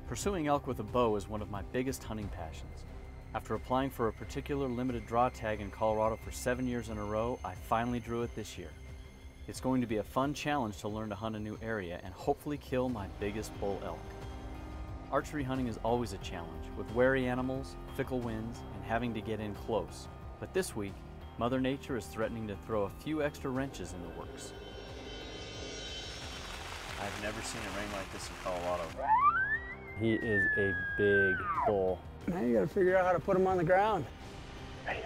Pursuing elk with a bow is one of my biggest hunting passions. After applying for a particular limited draw tag in Colorado for 7 years in a row, I finally drew it this year. It's going to be a fun challenge to learn to hunt a new area and hopefully kill my biggest bull elk. Archery hunting is always a challenge, with wary animals, fickle winds, and having to get in close. But this week, Mother Nature is threatening to throw a few extra wrenches in the works. I've never seen it rain like this in Colorado. He is a big bull. Now you gotta figure out how to put him on the ground. Right here.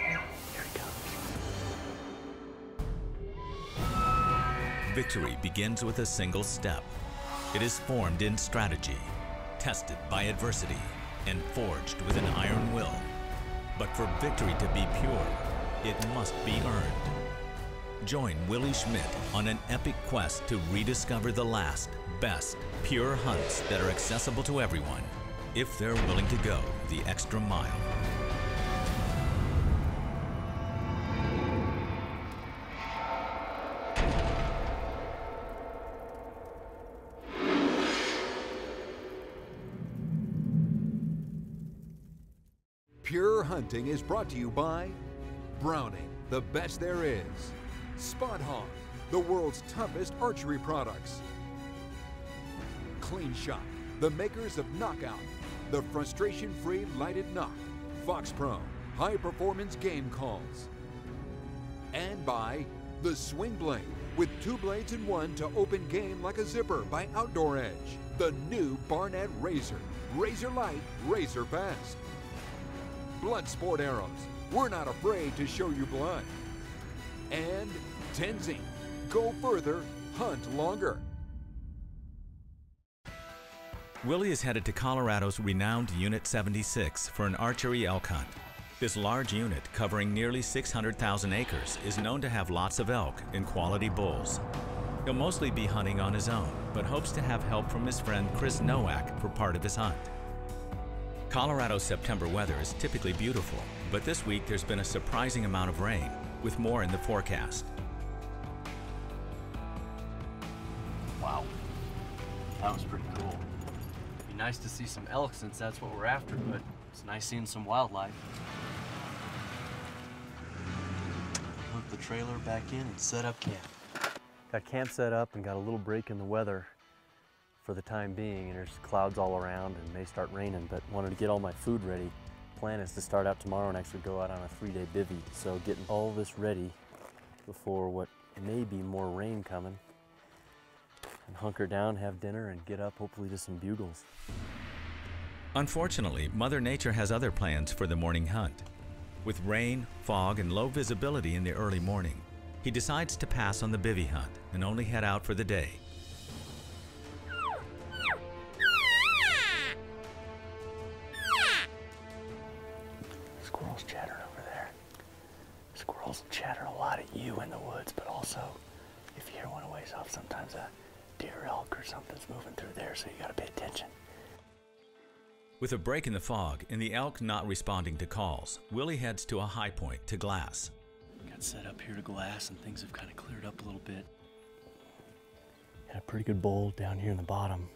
Here he comes. Victory begins with a single step. It is formed in strategy, tested by adversity, and forged with an iron will. But for victory to be pure, it must be earned. Join Willi Schmidt on an epic quest to rediscover the last, best, pure hunts that are accessible to everyone, if they're willing to go the extra mile. Pure Hunting is brought to you by Browning, the best there is. Spot Hawk, the world's toughest archery products. Clean Shot, the makers of Knockout, the frustration-free lighted knock. Fox Pro, high-performance game calls. And by the Swing Blade, with 2 blades in one to open game like a zipper by Outdoor Edge. The new Barnett Razor, razor light, razor fast. Blood Sport arrows, we're not afraid to show you blood. And Tenzing, go further, hunt longer. Willi is headed to Colorado's renowned Unit 76 for an archery elk hunt. This large unit, covering nearly 600,000 acres, is known to have lots of elk and quality bulls. He'll mostly be hunting on his own, but hopes to have help from his friend Chris Nowak for part of his hunt. Colorado's September weather is typically beautiful, but this week there's been a surprising amount of rain, with more in the forecast. Wow, that was pretty cool. It'd be nice to see some elk since that's what we're after, but it's nice seeing some wildlife. Hook the trailer back in and set up camp. Got camp set up and got a little break in the weather for the time being, and there's clouds all around and may start raining, but wanted to get all my food ready. Plan is to start out tomorrow and actually go out on a 3-day bivvy, so getting all this ready before what may be more rain coming, and hunker down, have dinner, and get up hopefully to some bugles. Unfortunately, Mother Nature has other plans for the morning hunt. With rain, fog, and low visibility in the early morning, he decides to pass on the bivvy hunt and only head out for the day. Squirrels chattering over there. Squirrels chatter a lot at you in the woods, but also if you hear one a ways off, sometimes a deer, elk, or something's moving through there, so you gotta pay attention. With a break in the fog and the elk not responding to calls, Willi heads to a high point to glass. Got set up here to glass and things have kind of cleared up a little bit. Got a pretty good bull down here in the bottom.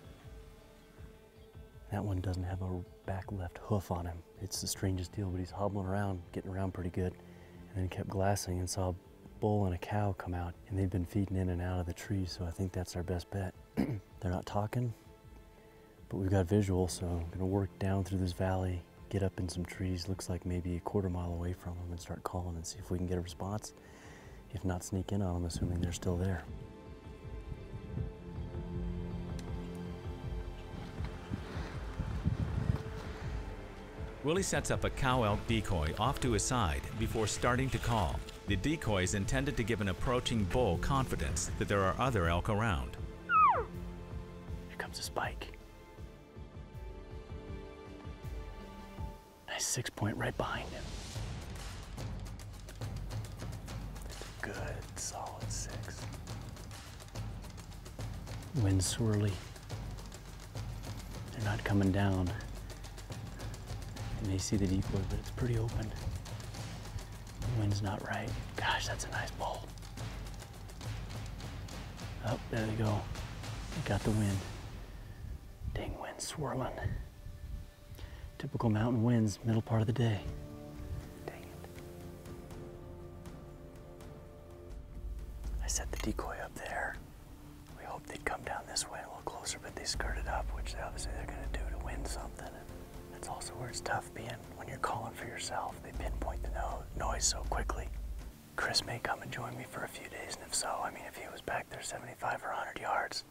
That one doesn't have a back left hoof on him. It's the strangest deal, but he's hobbling around, getting around pretty good. And then kept glassing and saw a bull and a cow come out, and they've been feeding in and out of the trees, so I think that's our best bet. They're not talking, but we've got visual, so I'm gonna work down through this valley, get up in some trees, looks like maybe a quarter mile away from them, and start calling and see if we can get a response. If not, sneak in on them, assuming they're still there. Willi sets up a cow elk decoy off to his side before starting to call. The decoy is intended to give an approaching bull confidence that there are other elk around. Here comes a spike. Nice 6-point right behind him. Just a good, solid 6. Wind swirly. They're not coming down. You may see the decoy, but it's pretty open. The wind's not right. Gosh, that's a nice bull. Oh, there they go. Got the wind. Dang wind swirling. Typical mountain winds, middle part of the day. Dang it. I set the decoy up there. We hoped they'd come down this way a little closer, but they skirted up, which obviously they're gonna do to win something. And that's also where it's tough being when you're calling for yourself. They pinpoint the noise so quickly. Chris may come and join me for a few days, and if so, I mean, if he was back there 75 or 100 yards,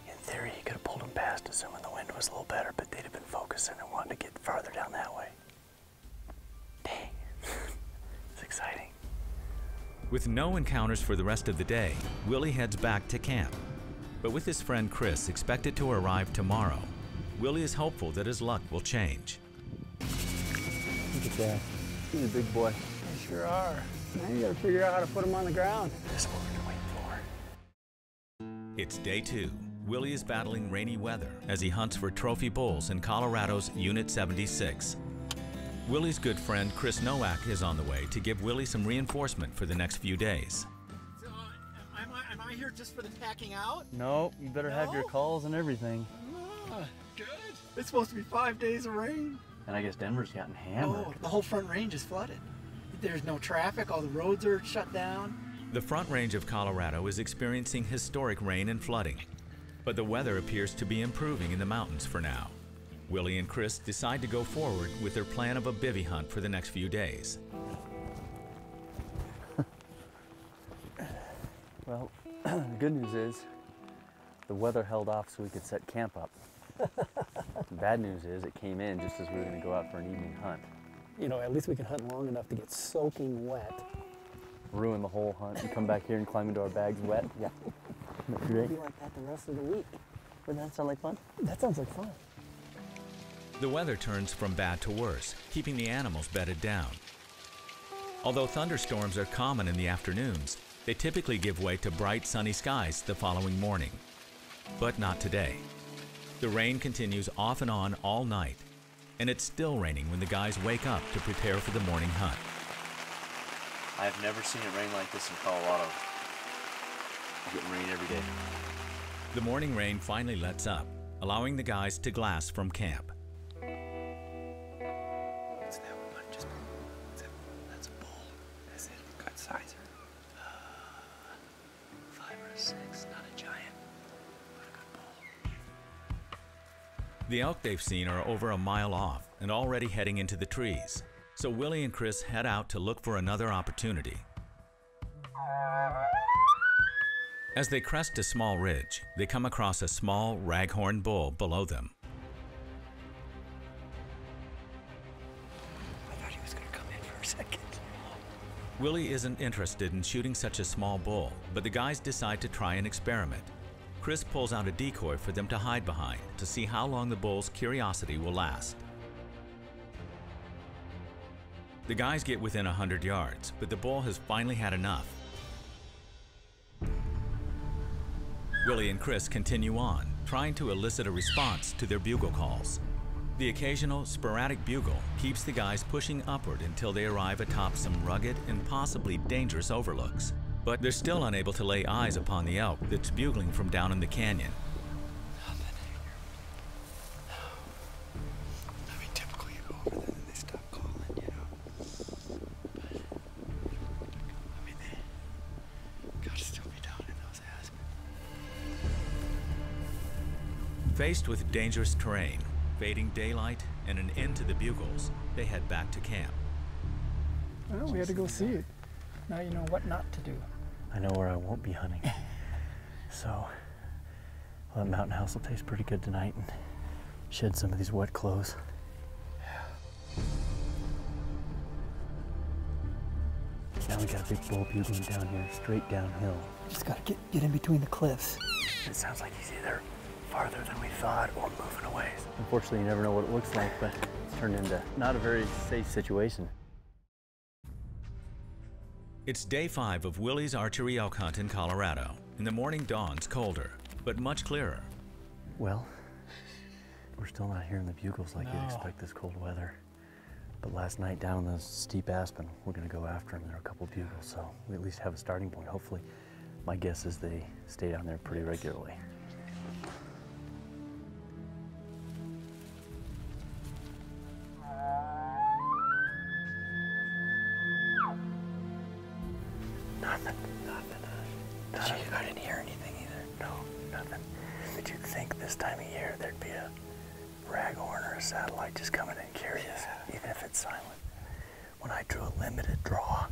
in theory, he could have pulled him past, assuming the wind was a little better, but they'd have been focusing and wanting to get farther down that way. Dang, it's exciting. With no encounters for the rest of the day, Willi heads back to camp. But with his friend Chris expected to arrive tomorrow, Willi is hopeful that his luck will change. Look at that. He's a big boy. They sure are. Now you gotta figure out how to put them on the ground. This is what we've been waiting for. It's day 2. Willi is battling rainy weather as he hunts for trophy bulls in Colorado's Unit 76. Willi's good friend Chris Nowak is on the way to give Willi some reinforcement for the next few days. So, am I here just for the packing out? No, you better have your calls and everything. Good. It's supposed to be 5 days of rain. And I guess Denver's gotten hammered. Oh, the whole Front Range is flooded. There's no traffic, all the roads are shut down. The Front Range of Colorado is experiencing historic rain and flooding, but the weather appears to be improving in the mountains for now. Willi and Chris decide to go forward with their plan of a bivvy hunt for the next few days. Well, the good news is the weather held off so we could set camp up. The bad news is it came in just as we were going to go out for an evening hunt. You know, at least we can hunt long enough to get soaking wet. Ruin the whole hunt and come back here and climb into our bags wet. Yeah. Great. It'll be like that the rest of the week. Wouldn't that sound like fun? That sounds like fun. The weather turns from bad to worse, keeping the animals bedded down. Although thunderstorms are common in the afternoons, they typically give way to bright sunny skies the following morning. But not today. The rain continues off and on all night, and it's still raining when the guys wake up to prepare for the morning hunt. I've never seen it rain like this in Colorado. It's getting rain every day. The morning rain finally lets up, allowing the guys to glass from camp. What's that one? That's a bull. Is it? What size? 5 or 6, not a giant, but a good bull. The elk they've seen are over a mile off and already heading into the trees, so Willi and Chris head out to look for another opportunity. As they crest a small ridge, they come across a small raghorn bull below them. I thought he was going to come in for a second. Willi isn't interested in shooting such a small bull, but the guys decide to try an experiment. Chris pulls out a decoy for them to hide behind to see how long the bull's curiosity will last. The guys get within 100 yards, but the bull has finally had enough. Willi and Chris continue on, trying to elicit a response to their bugle calls. The occasional sporadic bugle keeps the guys pushing upward until they arrive atop some rugged and possibly dangerous overlooks. But they're still unable to lay eyes upon the elk that's bugling from down in the canyon. I mean, typically you go over there and they stop calling, you know. But, I mean, they gotta still be down in those aspens. Faced with dangerous terrain, fading daylight, and an end to the bugles, they head back to camp. Well, we had to go see it. Now you know what not to do. I know where I won't be hunting. So, well, that mountain house will taste pretty good tonight and shed some of these wet clothes. Now we got a big bull bugling down here, straight downhill. Just gotta get in between the cliffs. It sounds like he's either farther than we thought or moving away. Unfortunately, you never know what it looks like, but it's turned into not a very safe situation. It's day 5 of Willi's archery elk hunt in Colorado, and the morning dawns colder, but much clearer. Well, we're still not hearing the bugles like you'd expect this cold weather. But last night down in the steep aspen, we're gonna go after them. There are a couple bugles, so we at least have a starting point. Hopefully my guess is they stay down there pretty regularly. Nothing. I didn't hear anything either. No, nothing. But you'd think this time of year there'd be a raghorn or a satellite just coming in curious, even if it's silent. When I drew a limited draw,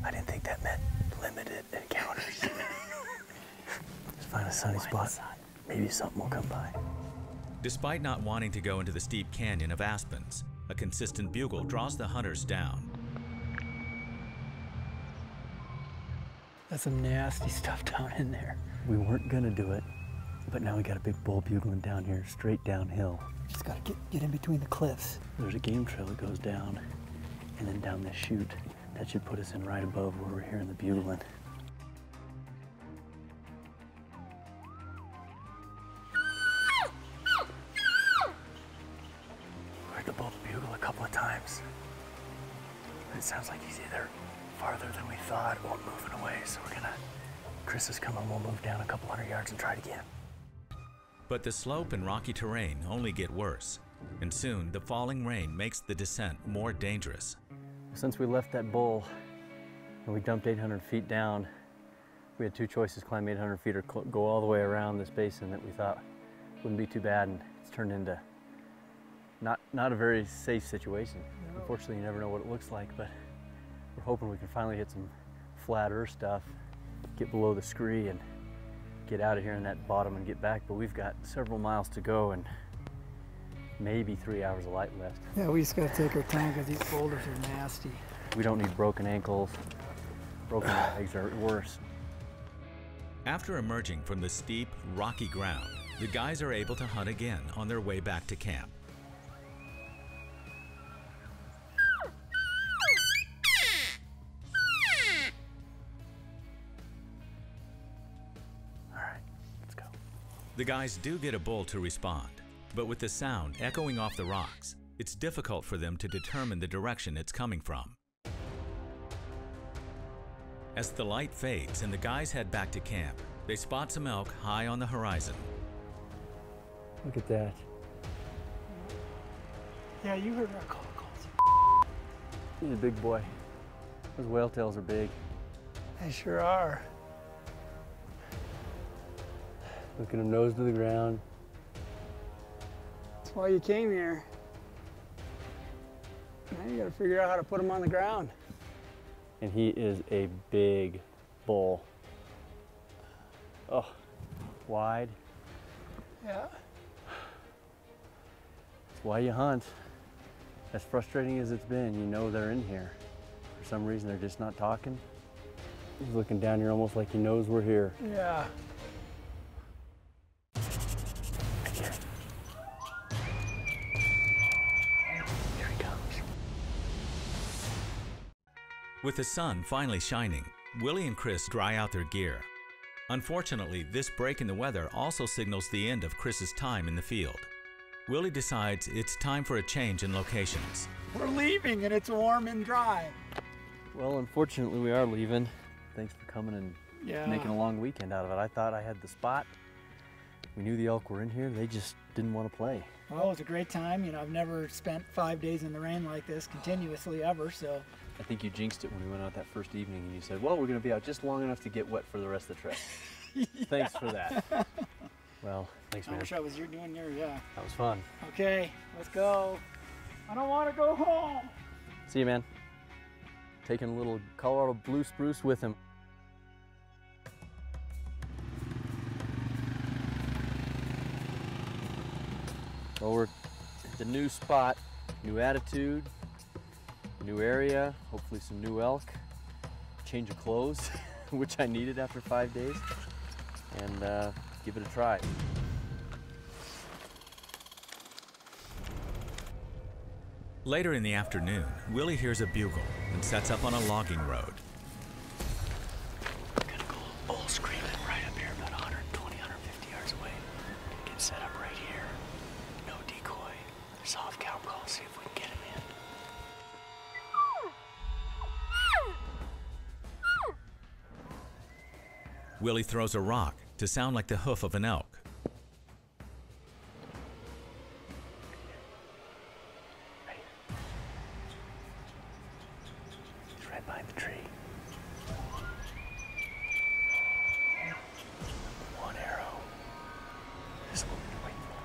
I didn't think that meant limited encounters. Just find a sunny spot. Maybe something will come by. Despite not wanting to go into the steep canyon of aspens, a consistent bugle draws the hunters down. That's some nasty stuff down in there. We weren't gonna do it, but now we got a big bull bugling down here, straight downhill. Just gotta get in between the cliffs. There's a game trail that goes down, and then down this chute. That should put us in right above where we're hearing the bugling. We heard the bull bugle a couple of times. It sounds like he's either farther than we thought or moving away, so Chris is coming, we'll move down a couple 100 yards and try it again. But the slope and rocky terrain only get worse, and soon the falling rain makes the descent more dangerous. Since we left that bull and we dumped 800 feet down, we had two choices: climb 800 feet or go all the way around this basin that we thought wouldn't be too bad, and it's turned into not a very safe situation. No. Unfortunately, you never know what it looks like, but we're hoping we can finally hit some flat earth stuff, get below the scree and get out of here in that bottom and get back. But we've got several miles to go and maybe 3 hours of light left. Yeah, we just gotta take our time because these boulders are nasty. We don't need broken ankles. Broken legs are worse. After emerging from the steep, rocky ground, the guys are able to hunt again on their way back to camp. All right, let's go. The guys do get a bull to respond, but with the sound echoing off the rocks, it's difficult for them to determine the direction it's coming from. As the light fades and the guys head back to camp, they spot some elk high on the horizon. Look at that. Yeah, you heard our calls. He's a big boy. Those whale tails are big. They sure are. Look at him, nose to the ground. That's why you came here. Now you gotta figure out how to put them on the ground. And he is a big bull. Oh, wide. Yeah. That's why you hunt. As frustrating as it's been, you know they're in here. For some reason, they're just not talking. He's looking down here almost like he knows we're here. Yeah. Here. Here he comes. With the sun finally shining, Willi and Chris dry out their gear. Unfortunately, this break in the weather also signals the end of Chris's time in the field. Willi decides it's time for a change in locations. We're leaving and it's warm and dry. Well, unfortunately, we are leaving. Thanks for coming and making a long weekend out of it. I thought I had the spot. We knew the elk were in here. They just didn't want to play. Well, it was a great time. You know, I've never spent 5 days in the rain like this continuously ever, so. I think you jinxed it when we went out that first evening and you said, well, we're going to be out just long enough to get wet for the rest of the trip. Yeah. Thanks for that. Well, thanks, man. I wish I was doing yours, yeah. That was fun. Okay, let's go. I don't want to go home. See you, man. Taking a little Colorado blue spruce with him. Well, we're at the new spot, new attitude, new area, hopefully some new elk, change of clothes, which I needed after 5 days, and give it a try. Later in the afternoon, Willi hears a bugle and sets up on a logging road. We're gonna go bull screaming right up here, about 120, 150 yards away. Get set up right here. No decoy. Soft cow call, see if we can get him in. Willi throws a rock to sound like the hoof of an elk. He's right behind the tree. One arrow. This is what we've been waiting for.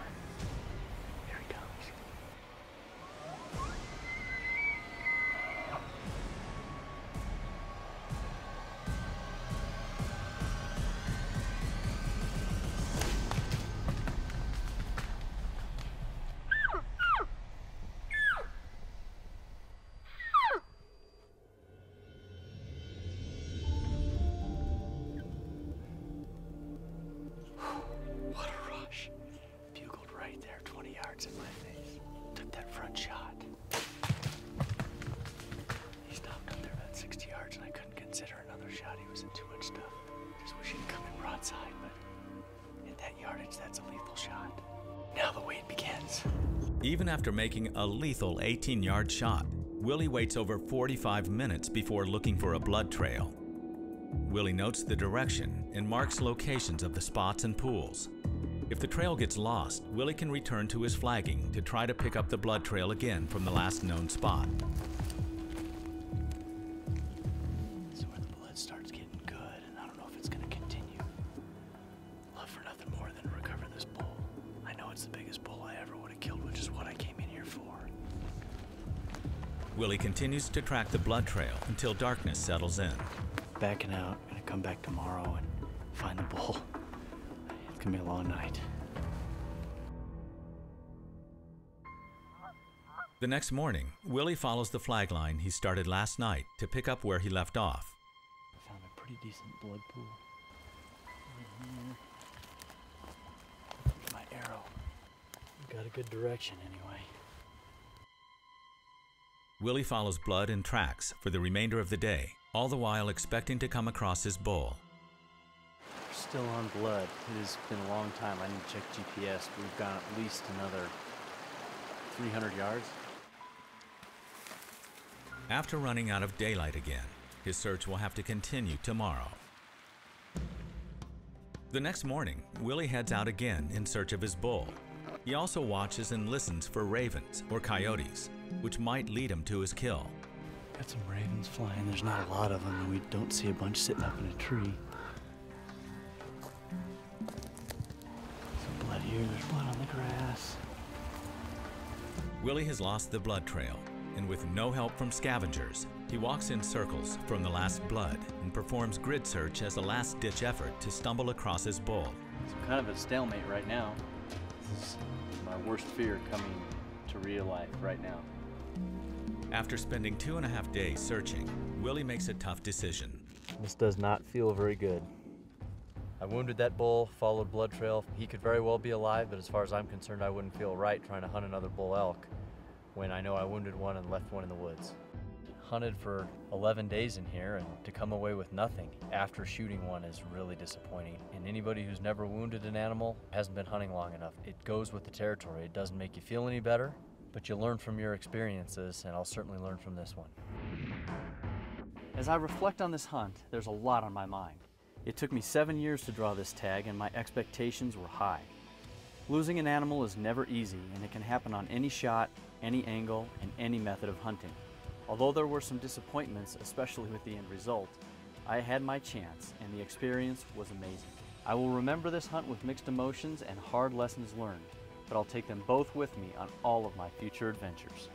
Here he comes. What a rush. Bugled right there, 20 yards in my face. Took that front shot. He stopped up there about 60 yards and I couldn't consider another shot. He was in too much stuff. Just wish he'd come in broadside, but at that yardage, that's a lethal shot. Now the wait begins. Even after making a lethal 18-yard shot, Willi waits over 45 minutes before looking for a blood trail. Willi notes the direction and marks locations of the spots and pools. If the trail gets lost, Willi can return to his flagging to try to pick up the blood trail again from the last known spot. So where the blood starts getting good, and I don't know if it's going to continue. Love for nothing more than to recover this bull. I know it's the biggest bull I ever would have killed, which is what I came in here for. Willi continues to track the blood trail until darkness settles in. Backing out, gonna come back tomorrow and find the bull. It's gonna be a long night. The next morning, Willi follows the flag line he started last night to pick up where he left off. I found a pretty decent blood pool. Right here. My arrow. Got a good direction anyway. Willi follows blood and tracks for the remainder of the day, all the while expecting to come across his bull. We're still on blood. It has been a long time. I need to check GPS. We've gone at least another 300 yards. After running out of daylight again, his search will have to continue tomorrow. The next morning, Willi heads out again in search of his bull. He also watches and listens for ravens or coyotes, which might lead him to his kill. Got some ravens flying. There's not a lot of them, and we don't see a bunch sitting up in a tree. Some blood here. There's blood on the grass. Willi has lost the blood trail, and with no help from scavengers, he walks in circles from the last blood and performs grid search as a last-ditch effort to stumble across his bull. It's kind of a stalemate right now. This is my worst fear coming to real life right now. After spending 2.5 days searching, Willi makes a tough decision. This does not feel very good. I wounded that bull, followed blood trail. He could very well be alive, but as far as I'm concerned, I wouldn't feel right trying to hunt another bull elk when I know I wounded one and left one in the woods. Hunted for 11 days in here, and to come away with nothing after shooting one is really disappointing. And anybody who's never wounded an animal hasn't been hunting long enough. It goes with the territory. It doesn't make you feel any better, but you learn from your experiences, and I'll certainly learn from this one. As I reflect on this hunt, there's a lot on my mind. It took me 7 years to draw this tag, and my expectations were high. Losing an animal is never easy, and it can happen on any shot, any angle, and any method of hunting. Although there were some disappointments, especially with the end result, I had my chance, and the experience was amazing. I will remember this hunt with mixed emotions and hard lessons learned, but I'll take them both with me on all of my future adventures.